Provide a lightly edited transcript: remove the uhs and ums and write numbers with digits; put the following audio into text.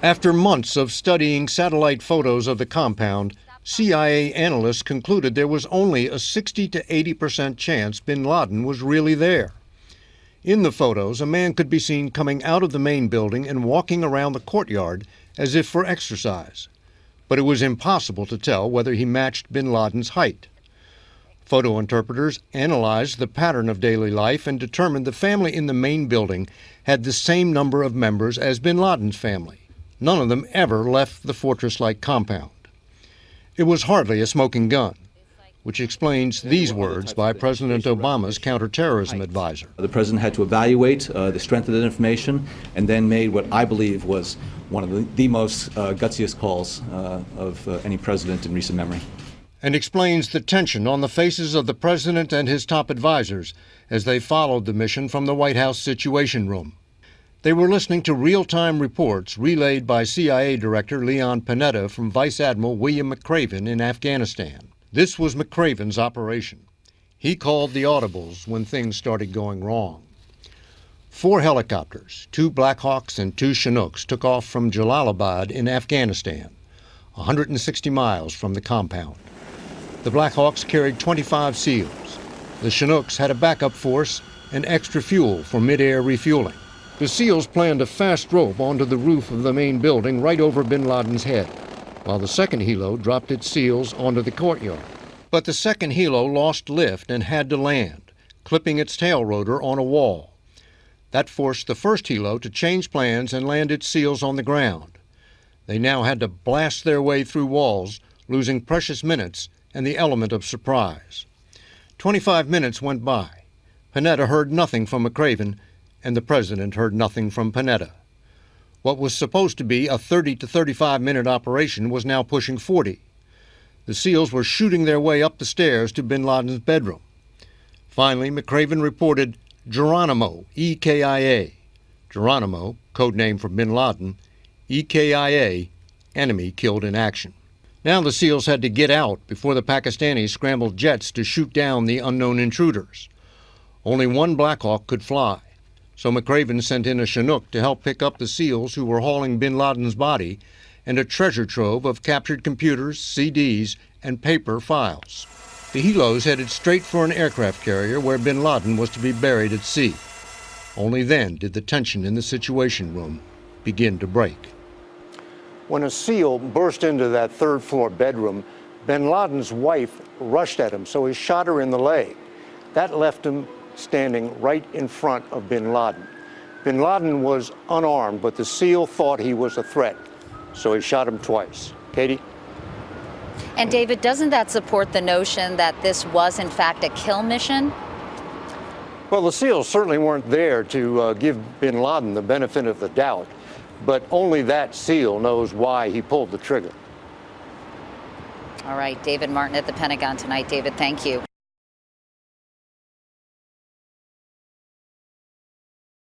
After months of studying satellite photos of the compound, CIA analysts concluded there was only a 60 to 80% chance bin Laden was really there. In the photos, a man could be seen coming out of the main building and walking around the courtyard as if for exercise. But it was impossible to tell whether he matched bin Laden's height. Photo interpreters analyzed the pattern of daily life and determined the family in the main building had the same number of members as bin Laden's family. None of them ever left the fortress-like compound. It was hardly a smoking gun, which explains these words by President Obama's counterterrorism advisor. The president had to evaluate the strength of that information and then made what I believe was one of the most gutsiest calls of any president in recent memory. And explains the tension on the faces of the president and his top advisors as they followed the mission from the White House Situation Room. They were listening to real-time reports relayed by CIA Director Leon Panetta from Vice Admiral William McRaven in Afghanistan. This was McRaven's operation. He called the audibles when things started going wrong. 4 helicopters, 2 Black Hawks and 2 Chinooks took off from Jalalabad in Afghanistan, 160 miles from the compound. The Black Hawks carried 25 SEALs. The Chinooks had a backup force and extra fuel for mid-air refueling. The SEALs planned a fast rope onto the roof of the main building right over bin Laden's head, while the second helo dropped its SEALs onto the courtyard. But the second helo lost lift and had to land, clipping its tail rotor on a wall. That forced the first helo to change plans and land its SEALs on the ground. They now had to blast their way through walls, losing precious minutes and the element of surprise. 25 minutes went by. Panetta heard nothing from McRaven, and the president heard nothing from Panetta. What was supposed to be a 30 to 35-minute operation was now pushing 40. The SEALs were shooting their way up the stairs to bin Laden's bedroom. Finally, McRaven reported Geronimo, EKIA. Geronimo, code name for bin Laden, EKIA, enemy killed in action. Now the SEALs had to get out before the Pakistanis scrambled jets to shoot down the unknown intruders. Only 1 Black Hawk could fly, so McRaven sent in a Chinook to help pick up the SEALs who were hauling bin Laden's body and a treasure trove of captured computers, CDs, and paper files. The helos headed straight for an aircraft carrier where bin Laden was to be buried at sea. Only then did the tension in the Situation Room begin to break. When a SEAL burst into that third-floor bedroom, bin Laden's wife rushed at him, so he shot her in the leg. That left him standing right in front of bin Laden. Bin Laden was unarmed, but the SEAL thought he was a threat, so he shot him twice. Katie? And David, doesn't that support the notion that this was in fact a kill mission? Well, the SEALs certainly weren't there to give bin Laden the benefit of the doubt, but only that SEAL knows why he pulled the trigger. All right, David Martin at the Pentagon tonight. David, thank you.